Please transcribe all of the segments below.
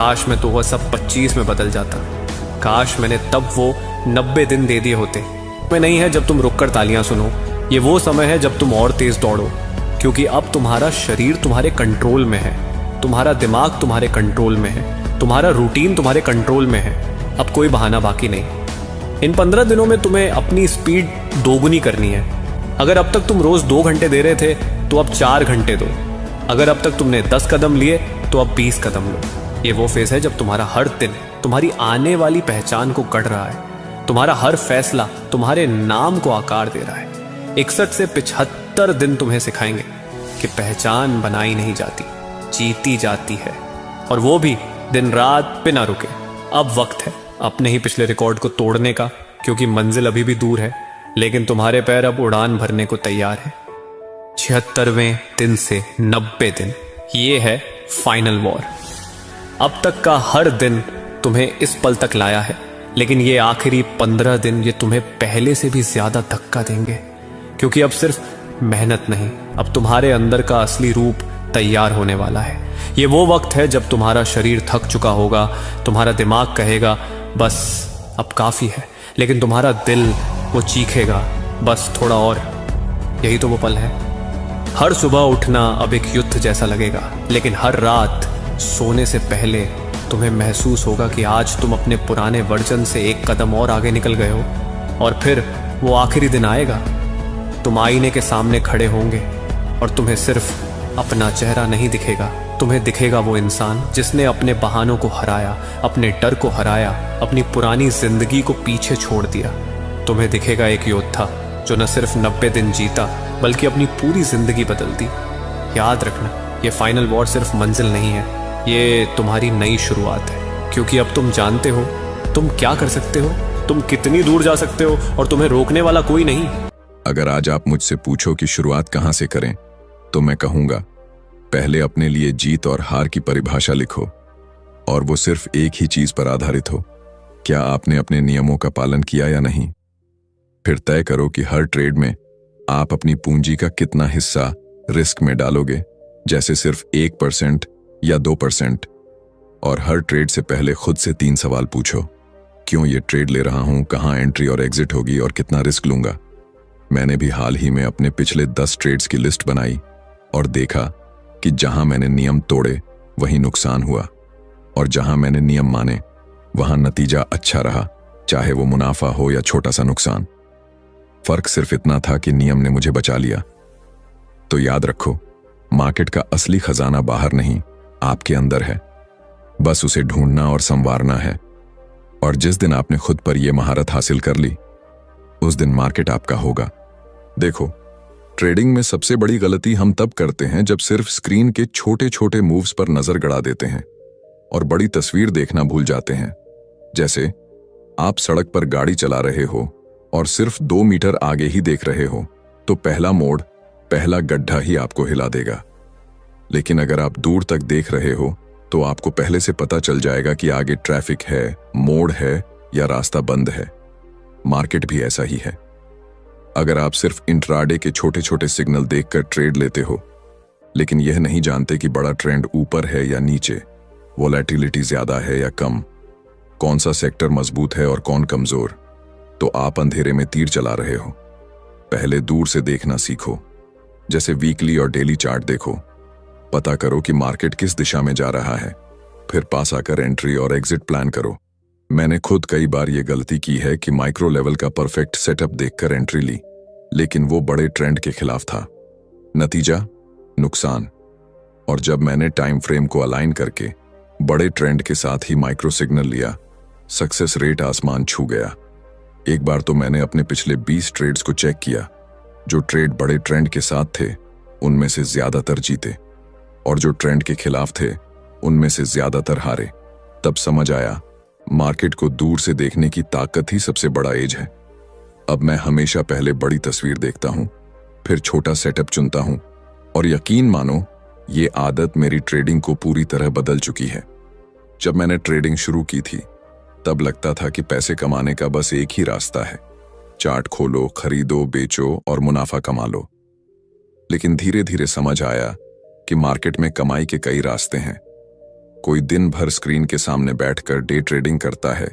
काश मैं तो वह सब 25 में बदल जाता। काश मैंने तब वो 90 दिन दे दिए होते। मैं नहीं है जब तुम रुककर तालियां सुनो, ये वो समय है जब तुम और तेज दौड़ो, क्योंकि अब तुम्हारा शरीर तुम्हारे कंट्रोल में है, तुम्हारा दिमाग तुम्हारे कंट्रोल में है, तुम्हारा रूटीन तुम्हारे कंट्रोल में है। अब कोई बहाना बाकी नहीं। इन 15 दिनों में तुम्हें अपनी स्पीड दोगुनी करनी है। अगर अब तक तुम रोज 2 घंटे दे रहे थे तो अब 4 घंटे दो। अगर अब तक तुमने 10 कदम लिए तो अब 20 कदम लो। ये वो फेज है जब तुम्हारा हर दिन तुम्हारी आने वाली पहचान को गढ़ रहा है। तुम्हारा हर फैसला तुम्हारे नाम को आकार दे रहा है। 61 से 75 दिन तुम्हें सिखाएंगे कि पहचान बनाई नहीं जाती, जीती जाती है, और वो भी दिन रात बिना रुके। अब वक्त है अपने ही पिछले रिकॉर्ड को तोड़ने का, क्योंकि मंजिल अभी भी दूर है, लेकिन तुम्हारे पैर अब उड़ान भरने को तैयार है। 76वें दिन से 90 दिन, ये है फाइनल वॉर। अब तक का हर दिन तुम्हें इस पल तक लाया है, लेकिन ये आखिरी 15 दिन ये तुम्हें पहले से भी ज्यादा धक्का देंगे, क्योंकि अब सिर्फ मेहनत नहीं, अब तुम्हारे अंदर का असली रूप तैयार होने वाला है। ये वो वक्त है जब तुम्हारा शरीर थक चुका होगा, तुम्हारा दिमाग कहेगा बस अब काफी है, लेकिन तुम्हारा दिल वो चीखेगा बस थोड़ा और। यही तो वो पल है। हर सुबह उठना अब एक युद्ध जैसा लगेगा, लेकिन हर रात सोने से पहले तुम्हें महसूस होगा कि आज तुम अपने पुराने वर्जन से एक कदम और आगे निकल गए हो। और फिर वो आखिरी दिन आएगा, तुम आईने के सामने खड़े होंगे और तुम्हें सिर्फ अपना चेहरा नहीं दिखेगा, तुम्हें दिखेगा वो इंसान जिसने अपने बहानों को हराया, अपने डर को हराया, अपनी पुरानी जिंदगी को पीछे छोड़ दिया। तुम्हें दिखेगा एक योद्धा जो न सिर्फ 90 दिन जीता बल्कि अपनी पूरी जिंदगी बदल दी। याद रखना, ये फाइनल वॉर सिर्फ मंजिल नहीं है, ये तुम्हारी नई शुरुआत है, क्योंकि अब तुम जानते हो तुम क्या कर सकते हो, तुम कितनी दूर जा सकते हो, और तुम्हें रोकने वाला कोई नहीं। अगर आज आप मुझसे पूछो कि शुरुआत कहां से करें, तो मैं कहूंगा पहले अपने लिए जीत और हार की परिभाषा लिखो, और वो सिर्फ एक ही चीज पर आधारित हो, क्या आपने अपने नियमों का पालन किया या नहीं। फिर तय करो कि हर ट्रेड में आप अपनी पूंजी का कितना हिस्सा रिस्क में डालोगे, जैसे सिर्फ 1% या 2%। और हर ट्रेड से पहले खुद से 3 सवाल पूछो, क्यों ये ट्रेड ले रहा हूं, कहां एंट्री और एग्जिट होगी, और कितना रिस्क लूंगा। मैंने भी हाल ही में अपने पिछले 10 ट्रेड्स की लिस्ट बनाई और देखा कि जहां मैंने नियम तोड़े वहीं नुकसान हुआ, और जहां मैंने नियम माने वहां नतीजा अच्छा रहा, चाहे वो मुनाफा हो या छोटा सा नुकसान। फर्क सिर्फ इतना था कि नियम ने मुझे बचा लिया। तो याद रखो, मार्केट का असली खजाना बाहर नहीं, आपके अंदर है, बस उसे ढूंढना और संवारना है। और जिस दिन आपने खुद पर यह महारत हासिल कर ली, उस दिन मार्केट आपका होगा। देखो, ट्रेडिंग में सबसे बड़ी गलती हम तब करते हैं जब सिर्फ स्क्रीन के छोटे छोटे मूव्स पर नजर गड़ा देते हैं और बड़ी तस्वीर देखना भूल जाते हैं। जैसे आप सड़क पर गाड़ी चला रहे हो और सिर्फ 2 मीटर आगे ही देख रहे हो, तो पहला मोड़, पहला गड्ढा ही आपको हिला देगा। लेकिन अगर आप दूर तक देख रहे हो तो आपको पहले से पता चल जाएगा कि आगे ट्रैफिक है, मोड़ है या रास्ता बंद है। मार्केट भी ऐसा ही है। अगर आप सिर्फ इंट्राडे के छोटे छोटे सिग्नल देखकर ट्रेड लेते हो, लेकिन यह नहीं जानते कि बड़ा ट्रेंड ऊपर है या नीचे, वोलेटिलिटी ज्यादा है या कम, कौन सा सेक्टर मजबूत है और कौन कमजोर, तो आप अंधेरे में तीर चला रहे हो। पहले दूर से देखना सीखो, जैसे वीकली और डेली चार्ट देखो, पता करो कि मार्केट किस दिशा में जा रहा है, फिर पास आकर एंट्री और एग्जिट प्लान करो। मैंने खुद कई बार ये गलती की है कि माइक्रो लेवल का परफेक्ट सेटअप देखकर एंट्री ली, लेकिन वो बड़े ट्रेंड के खिलाफ था। नतीजा, नुकसान। और जब मैंने टाइम फ्रेम को अलाइन करके बड़े ट्रेंड के साथ ही माइक्रो सिग्नल लिया, सक्सेस रेट आसमान छू गया। एक बार तो मैंने अपने पिछले 20 ट्रेड्स को चेक किया, जो ट्रेड बड़े ट्रेंड के साथ थे उनमें से ज्यादातर जीते, और जो ट्रेंड के खिलाफ थे उनमें से ज्यादातर हारे। तब समझ आया, मार्केट को दूर से देखने की ताकत ही सबसे बड़ा एज है। अब मैं हमेशा पहले बड़ी तस्वीर देखता हूं, फिर छोटा सेटअप चुनता हूं, और यकीन मानो ये आदत मेरी ट्रेडिंग को पूरी तरह बदल चुकी है। जब मैंने ट्रेडिंग शुरू की थी तब लगता था कि पैसे कमाने का बस एक ही रास्ता है, चार्ट खोलो, खरीदो, बेचो और मुनाफा कमा लो। लेकिन धीरे धीरे समझ आया कि मार्केट में कमाई के कई रास्ते हैं। कोई दिन भर स्क्रीन के सामने बैठकर डे ट्रेडिंग करता है,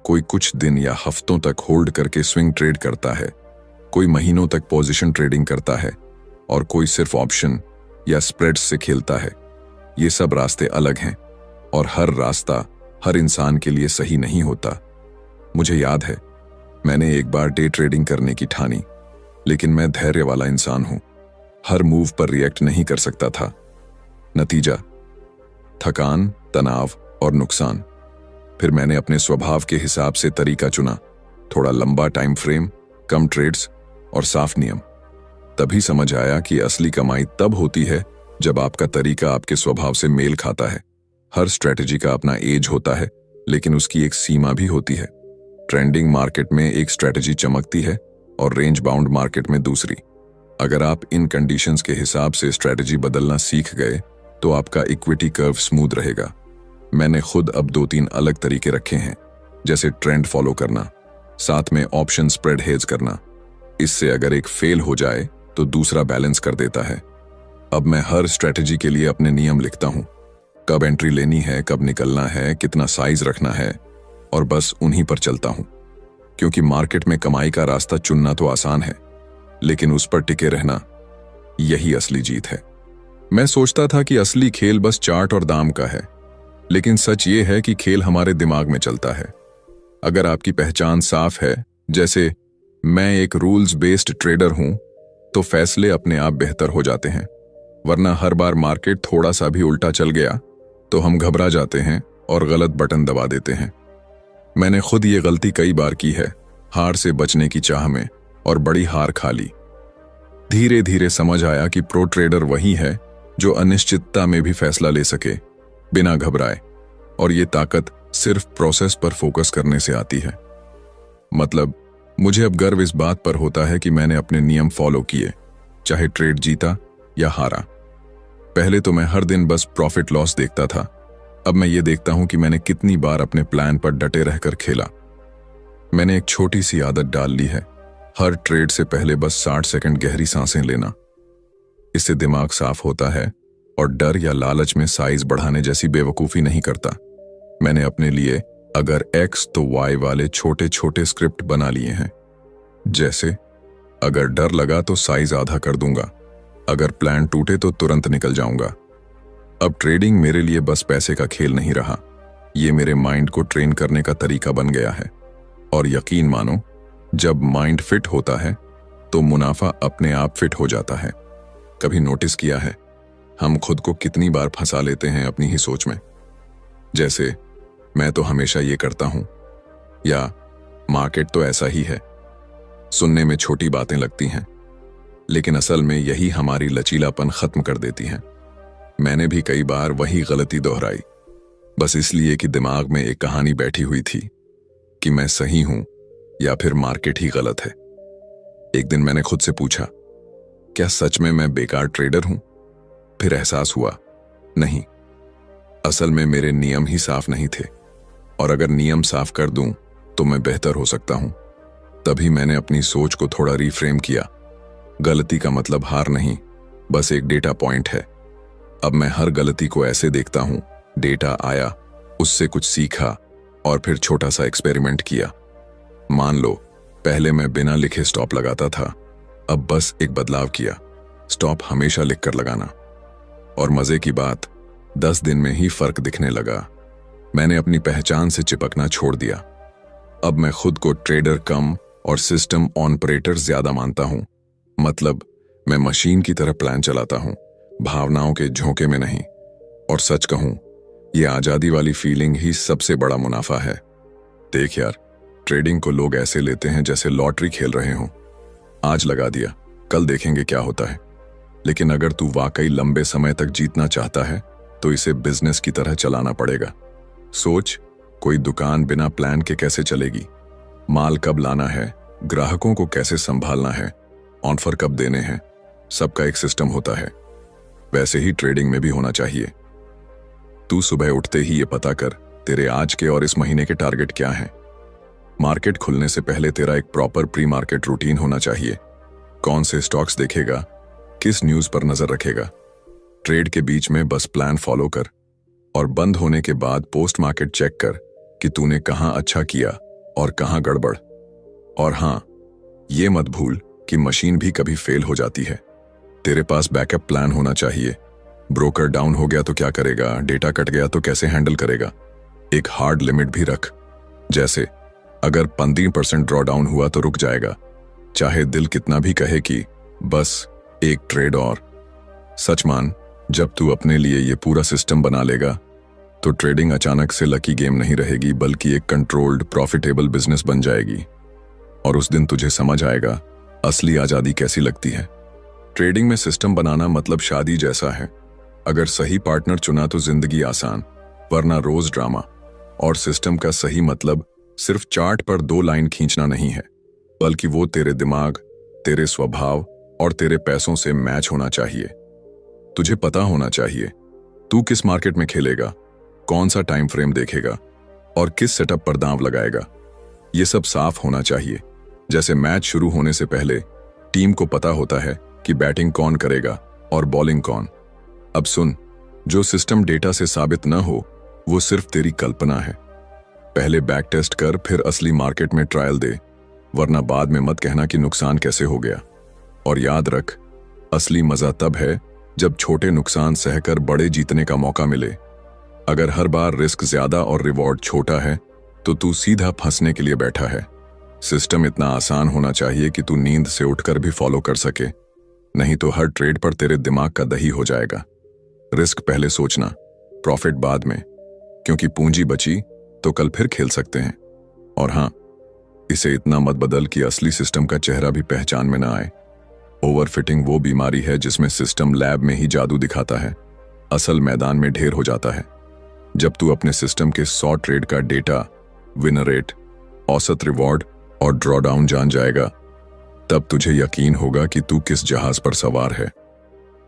कोई कुछ दिन या हफ्तों तक होल्ड करके स्विंग ट्रेड करता है, कोई महीनों तक पोजीशन ट्रेडिंग करता है और कोई सिर्फ ऑप्शन या स्प्रेड्स से खेलता है। ये सब रास्ते अलग हैं और हर रास्ता हर इंसान के लिए सही नहीं होता। मुझे याद है, मैंने एक बार डे ट्रेडिंग करने की ठानी, लेकिन मैं धैर्य वाला इंसान हूं, हर मूव पर रिएक्ट नहीं कर सकता था। नतीजा, थकान, तनाव और नुकसान। फिर मैंने अपने स्वभाव के हिसाब से तरीका चुना, थोड़ा लंबा टाइम फ्रेम, कम ट्रेड्स और साफ नियम। तभी समझ आया कि असली कमाई तब होती है जब आपका तरीका आपके स्वभाव से मेल खाता है। हर स्ट्रेटजी का अपना एज होता है, लेकिन उसकी एक सीमा भी होती है। ट्रेंडिंग मार्केट में एक स्ट्रेटजी चमकती है और रेंज बाउंड मार्केट में दूसरी। अगर आप इन कंडीशंस के हिसाब से स्ट्रेटजी बदलना सीख गए तो आपका इक्विटी कर्व स्मूथ रहेगा। मैंने खुद अब 2-3 अलग तरीके रखे हैं, जैसे ट्रेंड फॉलो करना, साथ में ऑप्शन स्प्रेड हेज करना। इससे अगर एक फेल हो जाए तो दूसरा बैलेंस कर देता है। अब मैं हर स्ट्रेटजी के लिए अपने नियम लिखता हूं, कब एंट्री लेनी है, कब निकलना है, कितना साइज रखना है, और बस उन्हीं पर चलता हूं। क्योंकि मार्केट में कमाई का रास्ता चुनना तो आसान है, लेकिन उस पर टिके रहना, यही असली जीत है। मैं सोचता था कि असली खेल बस चार्ट और दाम का है, लेकिन सच ये है कि खेल हमारे दिमाग में चलता है। अगर आपकी पहचान साफ है, जैसे मैं एक रूल्स बेस्ड ट्रेडर हूं, तो फैसले अपने आप बेहतर हो जाते हैं। वरना हर बार मार्केट थोड़ा सा भी उल्टा चल गया तो हम घबरा जाते हैं और गलत बटन दबा देते हैं। मैंने खुद ये गलती कई बार की है, हार से बचने की चाह में, और बड़ी हार खा ली। धीरे धीरे समझ आया कि प्रो ट्रेडर वही है जो अनिश्चितता में भी फैसला ले सके बिना घबराए, और ये ताकत सिर्फ प्रोसेस पर फोकस करने से आती है। मतलब मुझे अब गर्व इस बात पर होता है कि मैंने अपने नियम फॉलो किए, चाहे ट्रेड जीता या हारा। पहले तो मैं हर दिन बस प्रॉफिट लॉस देखता था, अब मैं ये देखता हूं कि मैंने कितनी बार अपने प्लान पर डटे रहकर खेला। मैंने एक छोटी सी आदत डाल ली है, हर ट्रेड से पहले बस 60 सेकंड गहरी सांसें लेना। इससे दिमाग साफ होता है और डर या लालच में साइज बढ़ाने जैसी बेवकूफ़ी नहीं करता। मैंने अपने लिए अगर X तो Y वाले छोटे छोटे स्क्रिप्ट बना लिए हैं, जैसे अगर डर लगा तो साइज आधा कर दूंगा, अगर प्लान टूटे तो तुरंत निकल जाऊंगा। अब ट्रेडिंग मेरे लिए बस पैसे का खेल नहीं रहा, ये मेरे माइंड को ट्रेन करने का तरीका बन गया है। और यकीन मानो, जब माइंड फिट होता है तो मुनाफा अपने आप फिट हो जाता है। कभी नोटिस किया है हम खुद को कितनी बार फंसा लेते हैं अपनी ही सोच में, जैसे मैं तो हमेशा ये करता हूं, या मार्केट तो ऐसा ही है। सुनने में छोटी बातें लगती हैं, लेकिन असल में यही हमारी लचीलापन खत्म कर देती हैं। मैंने भी कई बार वही गलती दोहराई, बस इसलिए कि दिमाग में एक कहानी बैठी हुई थी कि मैं सही हूं या फिर मार्केट ही गलत है। एक दिन मैंने खुद से पूछा, क्या सच में मैं बेकार ट्रेडर हूं? फिर एहसास हुआ, नहीं, असल में मेरे नियम ही साफ नहीं थे, और अगर नियम साफ कर दूं तो मैं बेहतर हो सकता हूं। तभी मैंने अपनी सोच को थोड़ा रिफ्रेम किया। गलती का मतलब हार नहीं, बस एक डेटा पॉइंट है। अब मैं हर गलती को ऐसे देखता हूं, डेटा आया, उससे कुछ सीखा और फिर छोटा सा एक्सपेरिमेंट किया। मान लो पहले मैं बिना लिखे स्टॉप लगाता था, अब बस एक बदलाव किया, स्टॉप हमेशा लिखकर लगाना। और मजे की बात, 10 दिन में ही फर्क दिखने लगा। मैंने अपनी पहचान से चिपकना छोड़ दिया। अब मैं खुद को ट्रेडर कम और सिस्टम ऑपरेटर ज्यादा मानता हूं। मतलब मैं मशीन की तरह प्लान चलाता हूं, भावनाओं के झोंके में नहीं। और सच कहूं, ये आजादी वाली फीलिंग ही सबसे बड़ा मुनाफा है। देख यार, ट्रेडिंग को लोग ऐसे लेते हैं जैसे लॉटरी खेल रहे हों। आज लगा दिया, कल देखेंगे क्या होता है। लेकिन अगर तू वाकई लंबे समय तक जीतना चाहता है तो इसे बिजनेस की तरह चलाना पड़ेगा। सोच, कोई दुकान बिना प्लान के कैसे चलेगी? माल कब लाना है, ग्राहकों को कैसे संभालना है, ऑफर कब देने हैं, सबका एक सिस्टम होता है। वैसे ही ट्रेडिंग में भी होना चाहिए। तू सुबह उठते ही ये पता कर तेरे आज के और इस महीने के टारगेट क्या हैं। मार्केट खुलने से पहले तेरा एक प्रॉपर प्री मार्केट रूटीन होना चाहिए। कौन से स्टॉक्स देखेगा, किस न्यूज पर नजर रखेगा। ट्रेड के बीच में बस प्लान फॉलो कर, और बंद होने के बाद पोस्ट मार्केट चेक कर कि तूने कहां अच्छा किया और कहां गड़बड़। और हां, ये मत भूल कि मशीन भी कभी फेल हो जाती है। तेरे पास बैकअप प्लान होना चाहिए। ब्रोकर डाउन हो गया तो क्या करेगा, डेटा कट गया तो कैसे हैंडल करेगा। एक हार्ड लिमिट भी रख, जैसे अगर 15% ड्रॉ डाउन हुआ तो रुक जाएगा, चाहे दिल कितना भी कहे कि बस एक ट्रेड और। सच मान, जब तू अपने लिए ये पूरा सिस्टम बना लेगा तो ट्रेडिंग अचानक से लकी गेम नहीं रहेगी, बल्कि एक कंट्रोल्ड प्रॉफिटेबल बिजनेस बन जाएगी। और उस दिन तुझे समझ आएगा असली आजादी कैसी लगती है। ट्रेडिंग में सिस्टम बनाना मतलब शादी जैसा है। अगर सही पार्टनर चुना तो जिंदगी आसान, वरना रोज ड्रामा। और सिस्टम का सही मतलब सिर्फ चार्ट पर 2 लाइन खींचना नहीं है, बल्कि वो तेरे दिमाग, तेरे स्वभाव और तेरे पैसों से मैच होना चाहिए। तुझे पता होना चाहिए तू किस मार्केट में खेलेगा, कौन सा टाइम फ्रेम देखेगा और किस सेटअप पर दांव लगाएगा। ये सब साफ होना चाहिए। जैसे मैच शुरू होने से पहले टीम को पता होता है कि बैटिंग कौन करेगा और बॉलिंग कौन। अब सुन, जो सिस्टम डेटा से साबित न हो वो सिर्फ तेरी कल्पना है। पहले बैक टेस्ट कर, फिर असली मार्केट में ट्रायल दे, वरना बाद में मत कहना कि नुकसान कैसे हो गया। और याद रख, असली मजा तब है जब छोटे नुकसान सहकर बड़े जीतने का मौका मिले। अगर हर बार रिस्क ज्यादा और रिवॉर्ड छोटा है तो तू सीधा फंसने के लिए बैठा है। सिस्टम इतना आसान होना चाहिए कि तू नींद से उठकर भी फॉलो कर सके, नहीं तो हर ट्रेड पर तेरे दिमाग का दही हो जाएगा। रिस्क पहले सोचना, प्रॉफिट बाद में, क्योंकि पूंजी बची तो कल फिर खेल सकते हैं। और हां, इसे इतना मत बदल कि असली सिस्टम का चेहरा भी पहचान में ना आए। ओवरफिटिंग वो बीमारी है जिसमें सिस्टम लैब में ही जादू दिखाता है, असल मैदान में ढेर हो जाता है। जब तू अपने सिस्टम के 100 ट्रेड का डेटा, विनर रेट, औसत रिवॉर्ड और ड्रॉडाउन जान जाएगा, तब तुझे यकीन होगा कि तू किस जहाज पर सवार है।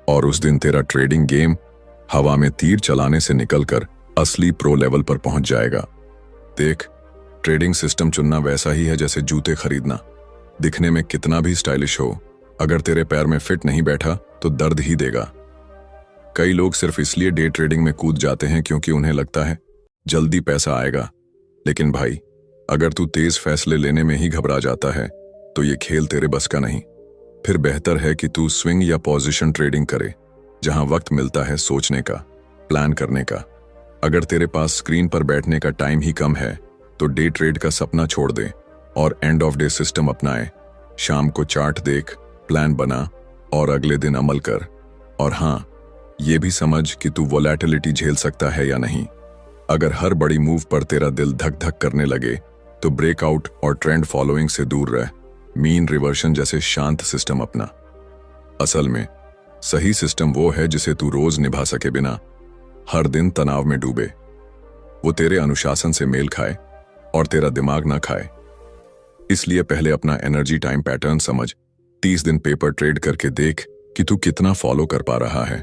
और उस दिन तेरा ट्रेडिंग गेम हवा में तीर चलाने से निकलकर असली प्रो लेवल पर पहुंच जाएगा। देख, ट्रेडिंग सिस्टम चुनना वैसा ही है जैसे जूते खरीदना। दिखने में कितना भी स्टाइलिश हो, अगर तेरे पैर में फिट नहीं बैठा तो दर्द ही देगा। कई लोग सिर्फ इसलिए डे ट्रेडिंग में कूद जाते हैं क्योंकि उन्हें लगता है जल्दी पैसा आएगा। लेकिन भाई, अगर तू तेज फैसले लेने में ही घबरा जाता है तो ये खेल तेरे बस का नहीं। फिर बेहतर है कि तू स्विंग या पोजीशन ट्रेडिंग करे, जहां वक्त मिलता है सोचने का, प्लान करने का। अगर तेरे पास स्क्रीन पर बैठने का टाइम ही कम है तो डे ट्रेड का सपना छोड़ दे और एंड ऑफ डे सिस्टम अपनाए। शाम को चार्ट देख, प्लान बना और अगले दिन अमल कर। और हां, ये भी समझ कि तू वोलेटिलिटी झेल सकता है या नहीं। अगर हर बड़ी मूव पर तेरा दिल धक धक करने लगे तो ब्रेकआउट और ट्रेंड फॉलोइंग से दूर रह। मीन रिवर्शन जैसे शांत सिस्टम अपना। असल में सही सिस्टम वो है जिसे तू रोज निभा सके बिना हर दिन तनाव में डूबे। वो तेरे अनुशासन से मेल खाए और तेरा दिमाग ना खाए। इसलिए पहले अपना एनर्जी टाइम पैटर्न समझ। 30 दिन पेपर ट्रेड करके देख कि तू कितना फॉलो कर पा रहा है,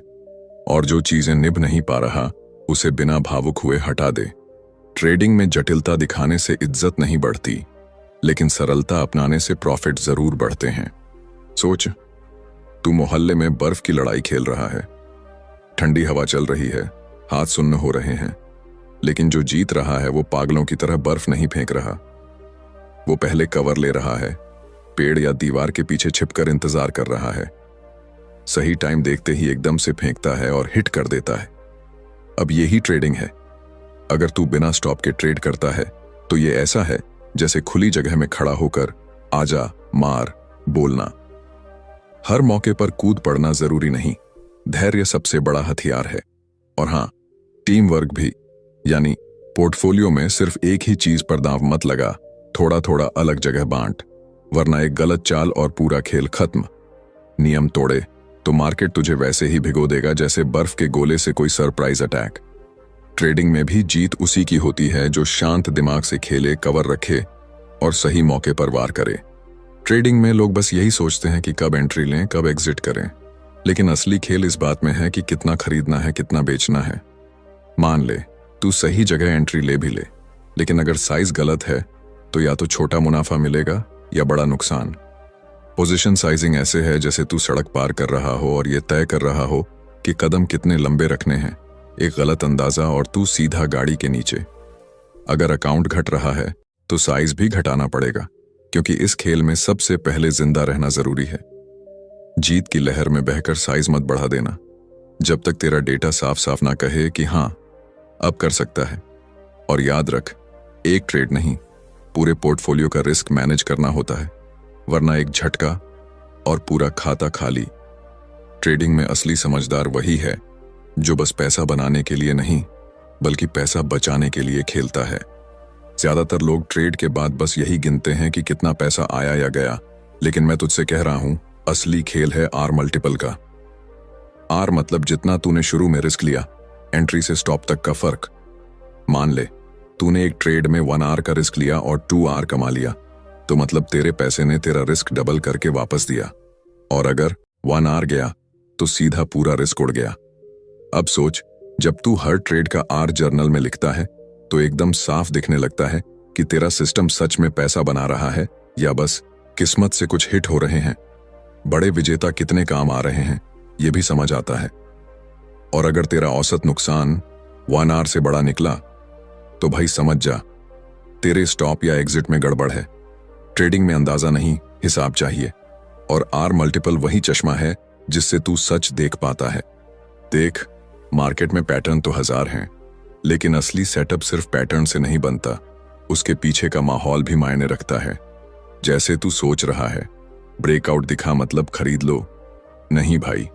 और जो चीजें निभ नहीं पा रहा उसे बिना भावुक हुए हटा दे। ट्रेडिंग में जटिलता दिखाने से इज्जत नहीं बढ़ती, लेकिन सरलता अपनाने से प्रॉफिट जरूर बढ़ते हैं। सोच, तू मोहल्ले में बर्फ की लड़ाई खेल रहा है, ठंडी हवा चल रही है, हाथ सुन्न हो रहे हैं, लेकिन जो जीत रहा है वो पागलों की तरह बर्फ नहीं फेंक रहा। वो पहले कवर ले रहा है, पेड़ या दीवार के पीछे छिपकर इंतजार कर रहा है। सही टाइम देखते ही एकदम से फेंकता है और हिट कर देता है। अब यही ट्रेडिंग है। अगर तू बिना स्टॉप के ट्रेड करता है तो ये ऐसा है जैसे खुली जगह में खड़ा होकर आजा, मार बोलना। हर मौके पर कूद पड़ना जरूरी नहीं। धैर्य सबसे बड़ा हथियार है। और हां, टीम वर्क भी, यानी पोर्टफोलियो में सिर्फ एक ही चीज पर दांव मत लगा, थोड़ा थोड़ा अलग जगह बांट, वरना एक गलत चाल और पूरा खेल खत्म। नियम तोड़े तो मार्केट तुझे वैसे ही भिगो देगा जैसे बर्फ के गोले से कोई सरप्राइज अटैक। ट्रेडिंग में भी जीत उसी की होती है जो शांत दिमाग से खेले, कवर रखे और सही मौके पर वार करे। ट्रेडिंग में लोग बस यही सोचते हैं कि कब एंट्री लें, कब एग्जिट करें, लेकिन असली खेल इस बात में है कि कितना खरीदना है, कितना बेचना है। मान ले तू सही जगह एंट्री ले भी ले, लेकिन अगर साइज गलत है तो या तो छोटा मुनाफा मिलेगा या बड़ा नुकसान। पोजीशन साइजिंग ऐसे है जैसे तू सड़क पार कर रहा हो और ये तय कर रहा हो कि कदम कितने लंबे रखने हैं। एक गलत अंदाजा और तू सीधा गाड़ी के नीचे। अगर अकाउंट घट रहा है तो साइज भी घटाना पड़ेगा, क्योंकि इस खेल में सबसे पहले जिंदा रहना जरूरी है। जीत की लहर में बहकर साइज मत बढ़ा देना जब तक तेरा डेटा साफ साफ ना कहे कि हाँ अब कर सकता है। और याद रख, एक ट्रेड नहीं, पूरे पोर्टफोलियो का रिस्क मैनेज करना होता है, वरना एक झटका और पूरा खाता खाली। ट्रेडिंग में असली समझदार वही है जो बस पैसा बनाने के लिए नहीं बल्कि पैसा बचाने के लिए खेलता है। ज्यादातर लोग ट्रेड के बाद बस यही गिनते हैं कि कितना पैसा आया या गया, लेकिन मैं तुझसे कह रहा हूं असली खेल है आर मल्टीपल का। आर मतलब जितना तूने शुरू में रिस्क लिया, एंट्री से स्टॉप तक का फर्क। मान ले तूने एक ट्रेड में 1 आर का रिस्क लिया और 2 आर कमा लिया, तो मतलब तेरे पैसे ने तेरा रिस्क डबल करके वापस दिया। और अगर 1 आर गया तो सीधा पूरा रिस्क उड़ गया। अब सोच, जब तू हर ट्रेड का आर जर्नल में लिखता है तो एकदम साफ दिखने लगता है कि तेरा सिस्टम सच में पैसा बना रहा है या बस किस्मत से कुछ हिट हो रहे हैं। बड़े विजेता कितने काम आ रहे हैं ये भी समझ आता है। और अगर तेरा औसत नुकसान 1 आर से बड़ा निकला तो भाई समझ जा, तेरे स्टॉप या एग्जिट में गड़बड़ है। ट्रेडिंग में अंदाजा नहीं, हिसाब चाहिए। और आर मल्टीपल वही चश्मा है जिससे तू सच देख पाता है। देख, मार्केट में पैटर्न तो 1000 हैं, लेकिन असली सेटअप सिर्फ पैटर्न से नहीं बनता, उसके पीछे का माहौल भी मायने रखता है। जैसे तू सोच रहा है ब्रेकआउट दिखा मतलब खरीद लो, नहीं भाई,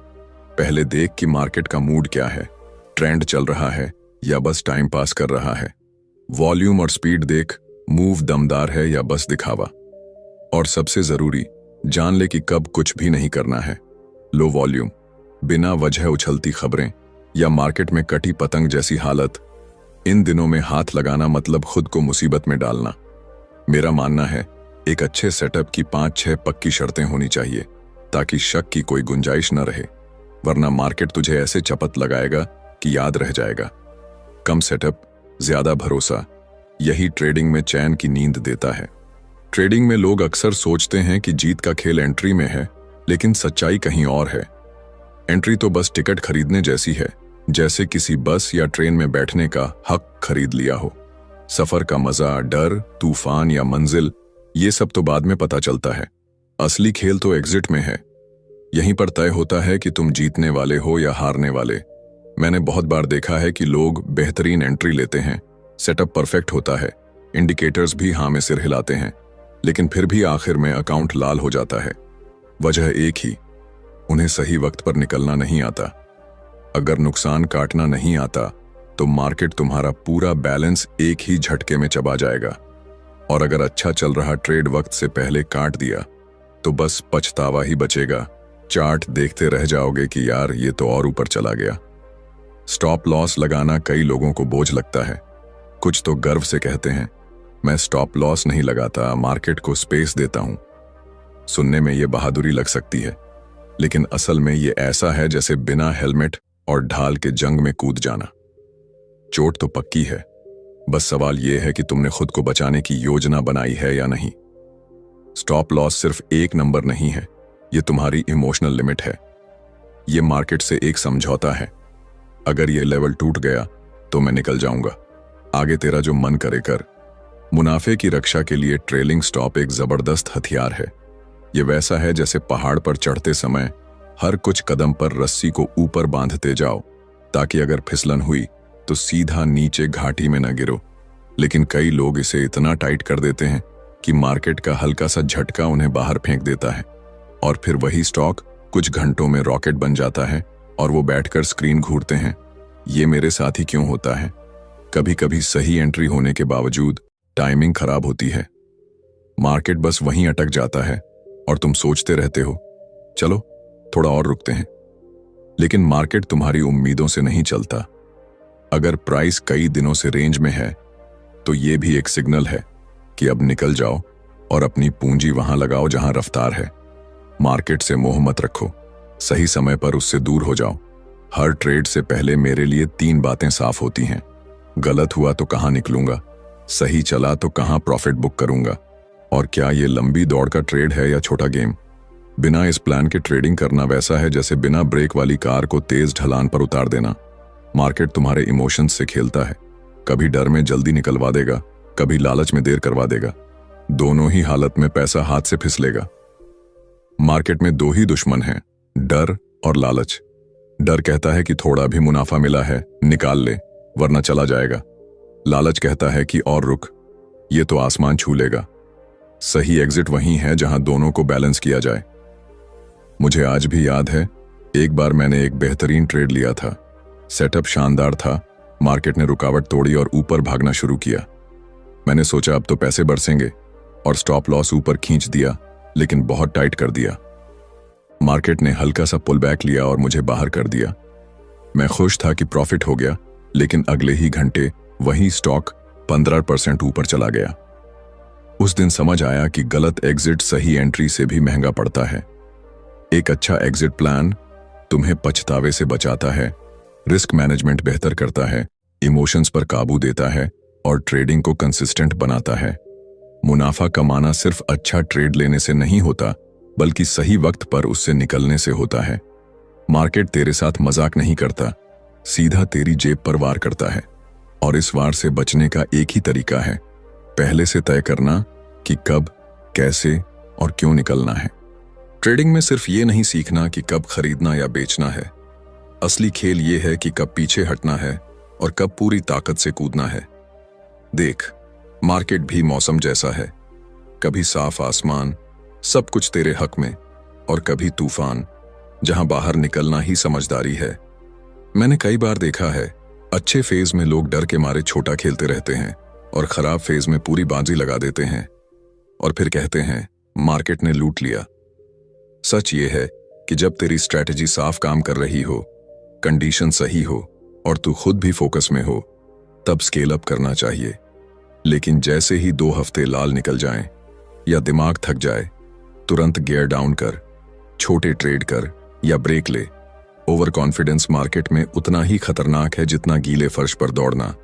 पहले देख कि मार्केट का मूड क्या है, ट्रेंड चल रहा है या बस टाइम पास कर रहा है। वॉल्यूम और स्पीड देख, मूव दमदार है या बस दिखावा। और सबसे जरूरी, जान ले कि कब कुछ भी नहीं करना है। लो वॉल्यूम, बिना वजह उछलती खबरें या मार्केट में कटी पतंग जैसी हालत, इन दिनों में हाथ लगाना मतलब खुद को मुसीबत में डालना। मेरा मानना है एक अच्छे सेटअप की 5-6 पक्की शर्तें होनी चाहिए ताकि शक की कोई गुंजाइश न रहे, वरना मार्केट तुझे ऐसे चपत लगाएगा कि याद रह जाएगा। कम सेटअप, ज्यादा भरोसा, यही ट्रेडिंग में चैन की नींद देता है। ट्रेडिंग में लोग अक्सर सोचते हैं कि जीत का खेल एंट्री में है, लेकिन सच्चाई कहीं और है। एंट्री तो बस टिकट खरीदने जैसी है, जैसे किसी बस या ट्रेन में बैठने का हक खरीद लिया हो। सफर का मजा, डर, तूफान या मंजिल, ये सब तो बाद में पता चलता है। असली खेल तो एग्जिट में है। यहीं पर तय होता है कि तुम जीतने वाले हो या हारने वाले। मैंने बहुत बार देखा है कि लोग बेहतरीन एंट्री लेते हैं, सेटअप परफेक्ट होता है, इंडिकेटर्स भी हाँ में सिर हिलाते हैं, लेकिन फिर भी आखिर में अकाउंट लाल हो जाता है। वजह एक ही, उन्हें सही वक्त पर निकलना नहीं आता। अगर नुकसान काटना नहीं आता तो मार्केट तुम्हारा पूरा बैलेंस एक ही झटके में चबा जाएगा। और अगर अच्छा चल रहा ट्रेड वक्त से पहले काट दिया तो बस पछतावा ही बचेगा। चार्ट देखते रह जाओगे कि यार ये तो और ऊपर चला गया। स्टॉप लॉस लगाना कई लोगों को बोझ लगता है। कुछ तो गर्व से कहते हैं, मैं स्टॉप लॉस नहीं लगाता, मार्केट को स्पेस देता हूं। सुनने में ये बहादुरी लग सकती है, लेकिन असल में ये ऐसा है जैसे बिना हेलमेट और ढाल के जंग में कूद जाना। चोट तो पक्की है, बस सवाल यह है कि तुमने खुद को बचाने की योजना बनाई है या नहीं। स्टॉप लॉस सिर्फ एक नंबर नहीं है, ये तुम्हारी इमोशनल लिमिट है। ये मार्केट से एक समझौता है। अगर ये लेवल टूट गया तो मैं निकल जाऊंगा, आगे तेरा जो मन करे कर। मुनाफे की रक्षा के लिए ट्रेलिंग स्टॉप एक जबरदस्त हथियार है। ये वैसा है जैसे पहाड़ पर चढ़ते समय हर कुछ कदम पर रस्सी को ऊपर बांधते जाओ, ताकि अगर फिसलन हुई तो सीधा नीचे घाटी में न गिरो। लेकिन कई लोग इसे इतना टाइट कर देते हैं कि मार्केट का हल्का सा झटका उन्हें बाहर फेंक देता है, और फिर वही स्टॉक कुछ घंटों में रॉकेट बन जाता है और वो बैठकर स्क्रीन घूरते हैं। ये मेरे साथ ही क्यों होता है? कभी कभी सही एंट्री होने के बावजूद टाइमिंग खराब होती है। मार्केट बस वहीं अटक जाता है और तुम सोचते रहते हो चलो थोड़ा और रुकते हैं। लेकिन मार्केट तुम्हारी उम्मीदों से नहीं चलता। अगर प्राइस कई दिनों से रेंज में है तो ये भी एक सिग्नल है कि अब निकल जाओ और अपनी पूंजी वहां लगाओ जहां रफ्तार है। मार्केट से मोह मत रखो, सही समय पर उससे दूर हो जाओ। हर ट्रेड से पहले मेरे लिए 3 बातें साफ होती हैं। गलत हुआ तो कहां निकलूंगा, सही चला तो कहां प्रॉफिट बुक करूंगा, और क्या ये लंबी दौड़ का ट्रेड है या छोटा गेम। बिना इस प्लान के ट्रेडिंग करना वैसा है जैसे बिना ब्रेक वाली कार को तेज ढलान पर उतार देना। मार्केट तुम्हारे इमोशंस से खेलता है, कभी डर में जल्दी निकलवा देगा, कभी लालच में देर करवा देगा। दोनों ही हालत में पैसा हाथ से फिसलेगा। मार्केट में दो ही दुश्मन हैं, डर और लालच। डर कहता है कि थोड़ा भी मुनाफा मिला है निकाल ले वरना चला जाएगा। लालच कहता है कि और रुक, ये तो आसमान छू लेगा। सही एग्जिट वहीं है जहां दोनों को बैलेंस किया जाए। मुझे आज भी याद है, एक बार मैंने एक बेहतरीन ट्रेड लिया था। सेटअप शानदार था, मार्केट ने रुकावट तोड़ी और ऊपर भागना शुरू किया। मैंने सोचा अब तो पैसे बरसेंगे और स्टॉप लॉस ऊपर खींच दिया, लेकिन बहुत टाइट कर दिया। मार्केट ने हल्का सा पुल बैक लिया और मुझे बाहर कर दिया। मैं खुश था कि प्रॉफिट हो गया, लेकिन अगले ही घंटे वही स्टॉक 15% ऊपर चला गया। उस दिन समझ आया कि गलत एग्जिट सही एंट्री से भी महंगा पड़ता है। एक अच्छा एग्जिट प्लान तुम्हें पछतावे से बचाता है, रिस्क मैनेजमेंट बेहतर करता है, इमोशंस पर काबू देता है और ट्रेडिंग को कंसिस्टेंट बनाता है। मुनाफा कमाना सिर्फ अच्छा ट्रेड लेने से नहीं होता, बल्कि सही वक्त पर उससे निकलने से होता है। मार्केट तेरे साथ मजाक नहीं करता, सीधा तेरी जेब पर वार करता है। और इस वार से बचने का एक ही तरीका है, पहले से तय करना कि कब, कैसे और क्यों निकलना है। ट्रेडिंग में सिर्फ ये नहीं सीखना कि कब खरीदना या बेचना है, असली खेल ये है कि कब पीछे हटना है और कब पूरी ताकत से कूदना है। देख, मार्केट भी मौसम जैसा है, कभी साफ आसमान, सब कुछ तेरे हक में, और कभी तूफान, जहां बाहर निकलना ही समझदारी है। मैंने कई बार देखा है, अच्छे फेज में लोग डर के मारे छोटा खेलते रहते हैं और खराब फेज में पूरी बाजी लगा देते हैं और फिर कहते हैं मार्केट ने लूट लिया। सच ये है कि जब तेरी स्ट्रैटेजी साफ काम कर रही हो, कंडीशन सही हो और तू खुद भी फोकस में हो, तब स्केल अप करना चाहिए। लेकिन जैसे ही 2 हफ्ते लाल निकल जाएं या दिमाग थक जाए, तुरंत गियर डाउन कर, छोटे ट्रेड कर या ब्रेक ले। ओवर कॉन्फिडेंस मार्केट में उतना ही खतरनाक है जितना गीले फर्श पर दौड़ना।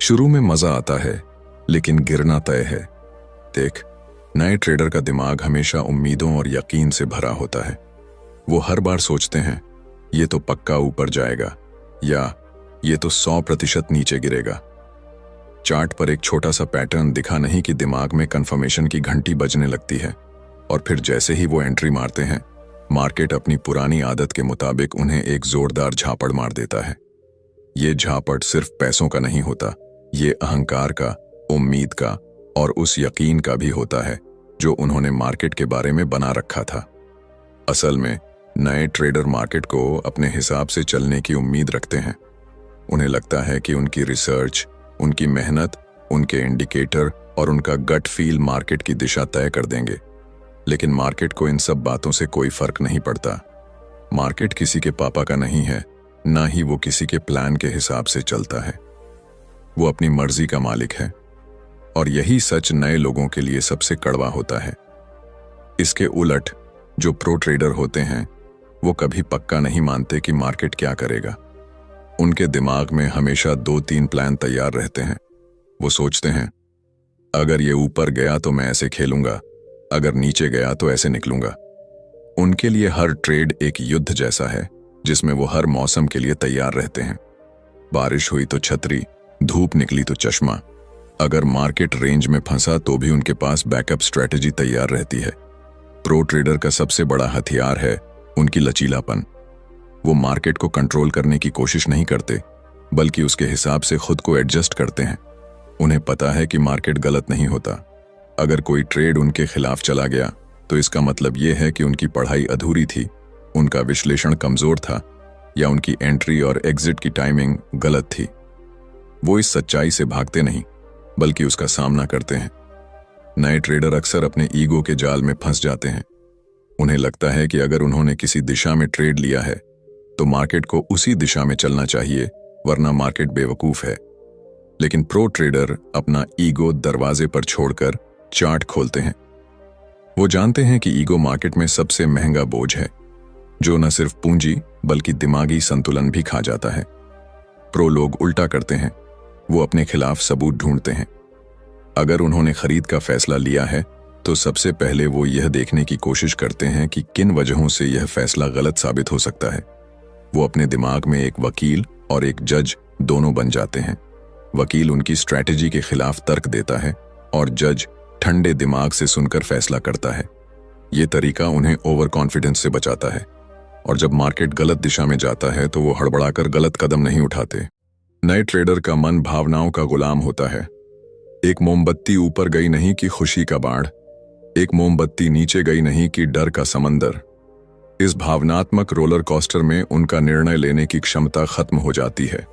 शुरू में मजा आता है, लेकिन गिरना तय है। देख, नए ट्रेडर का दिमाग हमेशा उम्मीदों और यकीन से भरा होता है। वो हर बार सोचते हैं ये तो पक्का ऊपर जाएगा या ये तो 100% नीचे गिरेगा। चार्ट पर एक छोटा सा पैटर्न दिखा नहीं कि दिमाग में कंफर्मेशन की घंटी बजने लगती है, और फिर जैसे ही वो एंट्री मारते हैं, मार्केट अपनी पुरानी आदत के मुताबिक उन्हें एक जोरदार झापड़ मार देता है। ये झापड़ सिर्फ पैसों का नहीं होता, ये अहंकार का, उम्मीद का और उस यकीन का भी होता है जो उन्होंने मार्केट के बारे में बना रखा था। असल में नए ट्रेडर मार्केट को अपने हिसाब से चलने की उम्मीद रखते हैं। उन्हें लगता है कि उनकी रिसर्च, उनकी मेहनत, उनके इंडिकेटर और उनका गट फील मार्केट की दिशा तय कर देंगे। लेकिन मार्केट को इन सब बातों से कोई फर्क नहीं पड़ता। मार्केट किसी के पापा का नहीं है, ना ही वो किसी के प्लान के हिसाब से चलता है। वो अपनी मर्जी का मालिक है, और यही सच नए लोगों के लिए सबसे कड़वा होता है। इसके उलट जो प्रो ट्रेडर होते हैं, वो कभी पक्का नहीं मानते कि मार्केट क्या करेगा। उनके दिमाग में हमेशा 2-3 प्लान तैयार रहते हैं। वो सोचते हैं, अगर ये ऊपर गया तो मैं ऐसे खेलूंगा, अगर नीचे गया तो ऐसे निकलूंगा। उनके लिए हर ट्रेड एक युद्ध जैसा है, जिसमें वो हर मौसम के लिए तैयार रहते हैं। बारिश हुई तो छतरी, धूप निकली तो चश्मा। अगर मार्केट रेंज में फंसा तो भी उनके पास बैकअप स्ट्रेटेजी तैयार रहती है। प्रो ट्रेडर का सबसे बड़ा हथियार है उनकी लचीलापन। वो मार्केट को कंट्रोल करने की कोशिश नहीं करते, बल्कि उसके हिसाब से खुद को एडजस्ट करते हैं। उन्हें पता है कि मार्केट गलत नहीं होता। अगर कोई ट्रेड उनके खिलाफ चला गया तो इसका मतलब यह है कि उनकी पढ़ाई अधूरी थी, उनका विश्लेषण कमजोर था, या उनकी एंट्री और एग्जिट की टाइमिंग गलत थी। वो इस सच्चाई से भागते नहीं, बल्कि उसका सामना करते हैं। नए ट्रेडर अक्सर अपने ईगो के जाल में फंस जाते हैं। उन्हें लगता है कि अगर उन्होंने किसी दिशा में ट्रेड लिया है तो मार्केट को उसी दिशा में चलना चाहिए, वरना मार्केट बेवकूफ है। लेकिन प्रो ट्रेडर अपना ईगो दरवाजे पर छोड़कर चार्ट खोलते हैं। वो जानते हैं कि ईगो मार्केट में सबसे महंगा बोझ है, जो न सिर्फ पूंजी बल्कि दिमागी संतुलन भी खा जाता है। प्रो लोग उल्टा करते हैं, वो अपने खिलाफ सबूत ढूंढते हैं। अगर उन्होंने खरीद का फैसला लिया है तो सबसे पहले वो यह देखने की कोशिश करते हैं कि किन वजहों से यह फैसला गलत साबित हो सकता है। वो अपने दिमाग में एक वकील और एक जज दोनों बन जाते हैं। वकील उनकी स्ट्रैटेजी के खिलाफ तर्क देता है और जज ठंडे दिमाग से सुनकर फैसला करता है। ये तरीका उन्हें ओवर कॉन्फिडेंस से बचाता है और जब मार्केट गलत दिशा में जाता है तो वो हड़बड़ाकर गलत कदम नहीं उठाते। नए ट्रेडर का मन भावनाओं का गुलाम होता है। एक मोमबत्ती ऊपर गई नहीं कि खुशी का बाढ़, एक मोमबत्ती नीचे गई नहीं कि डर का समंदर। इस भावनात्मक रोलर कोस्टर में उनका निर्णय लेने की क्षमता खत्म हो जाती है।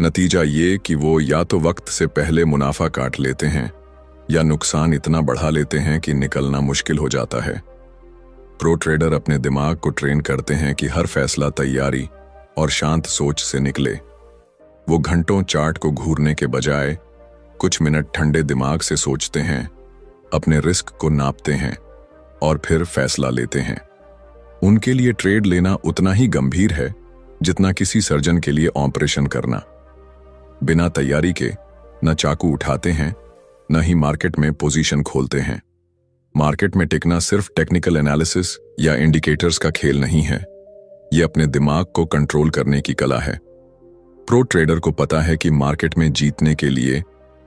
नतीजा ये कि वो या तो वक्त से पहले मुनाफा काट लेते हैं या नुकसान इतना बढ़ा लेते हैं कि निकलना मुश्किल हो जाता है। प्रो ट्रेडर अपने दिमाग को ट्रेन करते हैं कि हर फैसला तैयारी और शांत सोच से निकले। वो घंटों चार्ट को घूरने के बजाय कुछ मिनट ठंडे दिमाग से सोचते हैं, अपने रिस्क को नापते हैं और फिर फैसला लेते हैं। उनके लिए ट्रेड लेना उतना ही गंभीर है जितना किसी सर्जन के लिए ऑपरेशन करना। बिना तैयारी के न चाकू उठाते हैं न ही मार्केट में पोजीशन खोलते हैं। मार्केट में टिकना सिर्फ टेक्निकल एनालिसिस या इंडिकेटर्स का खेल नहीं है, यह अपने दिमाग को कंट्रोल करने की कला है। प्रो ट्रेडर को पता है कि मार्केट में जीतने के लिए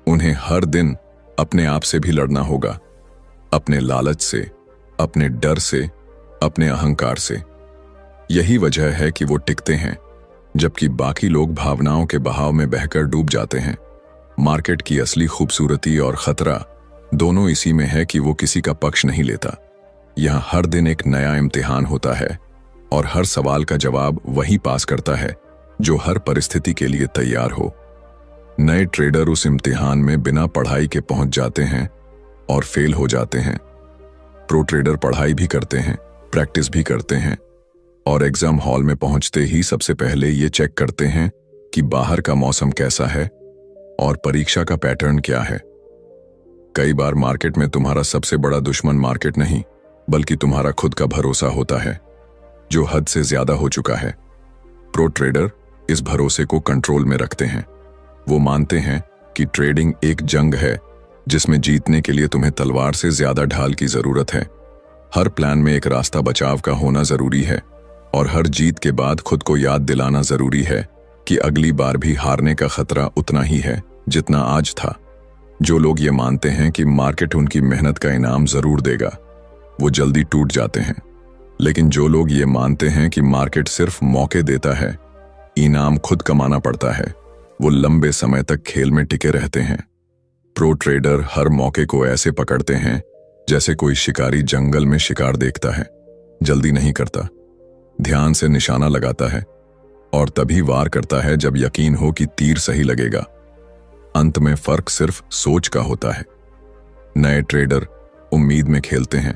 उन्हें हर दिन अपने आप से भी लड़ना होगा, अपने लालच से, अपने डर से, अपने अहंकार से। यही वजह है कि वो टिकते हैं जबकि बाकी लोग भावनाओं के बहाव में बहकर डूब जाते हैं। मार्केट की असली खूबसूरती और खतरा दोनों इसी में है कि वो किसी का पक्ष नहीं लेता। यहाँ हर दिन एक नया इम्तिहान होता है और हर सवाल का जवाब वही पास करता है जो हर परिस्थिति के लिए तैयार हो। नए ट्रेडर उस इम्तिहान में बिना पढ़ाई के पहुंच जाते हैं और फेल हो जाते हैं। प्रो ट्रेडर पढ़ाई भी करते हैं, प्रैक्टिस भी करते हैं और एग्जाम हॉल में पहुंचते ही सबसे पहले ये चेक करते हैं कि बाहर का मौसम कैसा है और परीक्षा का पैटर्न क्या है। कई बार मार्केट में तुम्हारा सबसे बड़ा दुश्मन मार्केट नहीं बल्कि तुम्हारा खुद का भरोसा होता है जो हद से ज्यादा हो चुका है। प्रो ट्रेडर इस भरोसे को कंट्रोल में रखते हैं। वो मानते हैं कि ट्रेडिंग एक जंग है जिसमें जीतने के लिए तुम्हें तलवार से ज्यादा ढाल की जरूरत है। हर प्लान में एक रास्ता बचाव का होना जरूरी है और हर जीत के बाद खुद को याद दिलाना जरूरी है कि अगली बार भी हारने का खतरा उतना ही है जितना आज था। जो लोग ये मानते हैं कि मार्केट उनकी मेहनत का इनाम जरूर देगा, वो जल्दी टूट जाते हैं। लेकिन जो लोग ये मानते हैं कि मार्केट सिर्फ मौके देता है, इनाम खुद कमाना पड़ता है, वो लंबे समय तक खेल में टिके रहते हैं। प्रो ट्रेडर हर मौके को ऐसे पकड़ते हैं जैसे कोई शिकारी जंगल में शिकार देखता है। जल्दी नहीं करता, ध्यान से निशाना लगाता है और तभी वार करता है जब यकीन हो कि तीर सही लगेगा। अंत में फर्क सिर्फ सोच का होता है। नए ट्रेडर उम्मीद में खेलते हैं,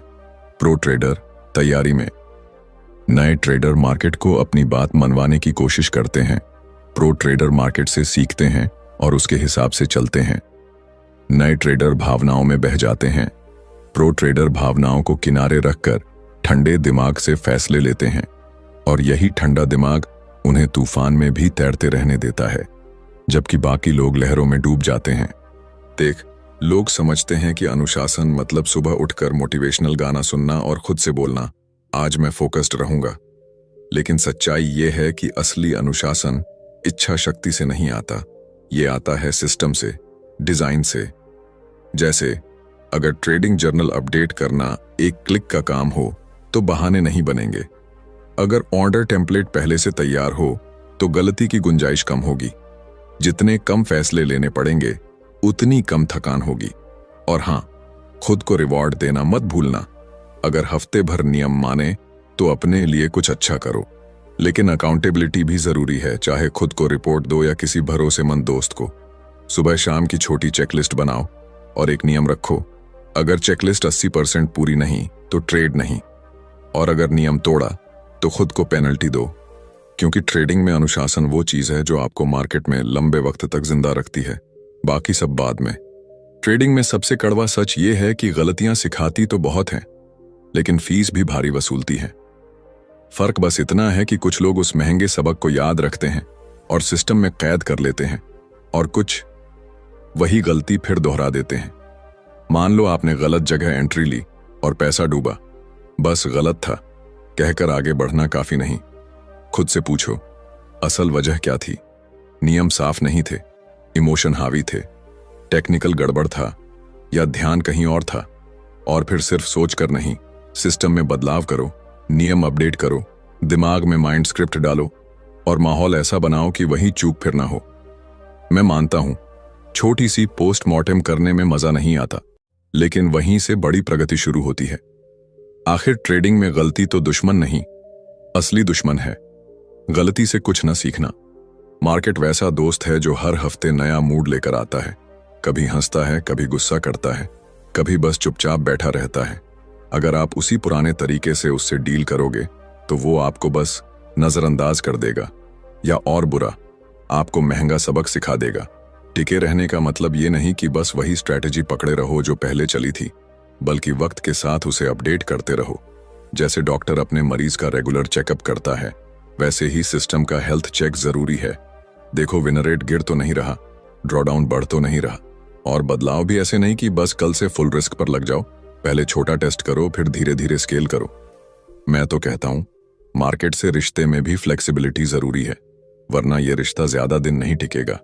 प्रो ट्रेडर तैयारी में। नए ट्रेडर मार्केट को अपनी बात मनवाने की कोशिश करते हैं, प्रो ट्रेडर मार्केट से सीखते हैं और उसके हिसाब से चलते हैं। नए ट्रेडर भावनाओं में बह जाते हैं, प्रो ट्रेडर भावनाओं को किनारे रखकर ठंडे दिमाग से फैसले लेते हैं और यही ठंडा दिमाग उन्हें तूफान में भी तैरते रहने देता है जबकि बाकी लोग लहरों में डूब जाते हैं। देख, लोग समझते हैं कि अनुशासन मतलब सुबह उठकर मोटिवेशनल गाना सुनना और खुद से बोलना, आज मैं फोकस्ड रहूंगा। लेकिन सच्चाई ये है कि असली अनुशासन इच्छा शक्ति से नहीं आता, ये आता है सिस्टम से, डिजाइन से। जैसे अगर ट्रेडिंग जर्नल अपडेट करना एक क्लिक का काम हो तो बहाने नहीं बनेंगे। अगर ऑर्डर टेम्पलेट पहले से तैयार हो तो गलती की गुंजाइश कम होगी। जितने कम फैसले लेने पड़ेंगे उतनी कम थकान होगी। और हाँ, खुद को रिवॉर्ड देना मत भूलना। अगर हफ्ते भर नियम माने तो अपने लिए कुछ अच्छा करो, लेकिन अकाउंटेबिलिटी भी जरूरी है, चाहे खुद को रिपोर्ट दो या किसी भरोसेमंद दोस्त को। सुबह शाम की छोटी चेकलिस्ट बनाओ और एक नियम रखो, अगर चेकलिस्ट 80% पूरी नहीं तो ट्रेड नहीं, और अगर नियम तोड़ा तो खुद को पेनल्टी दो। क्योंकि ट्रेडिंग में अनुशासन वो चीज है जो आपको मार्केट में लंबे वक्त तक जिंदा रखती है, बाकी सब बाद में। ट्रेडिंग में सबसे कड़वा सच ये है कि गलतियां सिखाती तो बहुत हैं, लेकिन फीस भी भारी वसूलती है। फर्क बस इतना है कि कुछ लोग उस महंगे सबक को याद रखते हैं और सिस्टम में कैद कर लेते हैं, और कुछ वही गलती फिर दोहरा देते हैं। मान लो आपने गलत जगह एंट्री ली और पैसा डूबा। बस गलत था कहकर आगे बढ़ना काफी नहीं। खुद से पूछो, असल वजह क्या थी? नियम साफ नहीं थे, इमोशन हावी थे, टेक्निकल गड़बड़ था या ध्यान कहीं और था। और फिर सिर्फ सोच कर नहीं, सिस्टम में बदलाव करो, नियम अपडेट करो, दिमाग में माइंड स्क्रिप्ट डालो और माहौल ऐसा बनाओ कि वही चूक फिर ना हो। मैं मानता हूं छोटी सी पोस्टमार्टम करने में मजा नहीं आता, लेकिन वहीं से बड़ी प्रगति शुरू होती है। आखिर ट्रेडिंग में गलती तो दुश्मन नहीं, असली दुश्मन है गलती से कुछ न सीखना। मार्केट वैसा दोस्त है जो हर हफ्ते नया मूड लेकर आता है, कभी हंसता है, कभी गुस्सा करता है, कभी बस चुपचाप बैठा रहता है। अगर आप उसी पुराने तरीके से उससे डील करोगे तो वो आपको बस नजरअंदाज कर देगा, या और बुरा, आपको महंगा सबक सिखा देगा। टिके रहने का मतलब ये नहीं कि बस वही स्ट्रैटेजी पकड़े रहो जो पहले चली थी, बल्कि वक्त के साथ उसे अपडेट करते रहो। जैसे डॉक्टर अपने मरीज का रेगुलर चेकअप करता है, वैसे ही सिस्टम का हेल्थ चेक जरूरी है। देखो, विनर रेट गिर तो नहीं रहा, ड्रॉडाउन बढ़ तो नहीं रहा, और बदलाव भी ऐसे नहीं कि बस कल से फुल रिस्क पर लग जाओ। पहले छोटा टेस्ट करो, फिर धीरे धीरे स्केल करो। मैं तो कहता हूं मार्केट से रिश्ते में भी फ्लेक्सिबिलिटी जरूरी है, वरना यह रिश्ता ज्यादा दिन नहीं टिकेगा।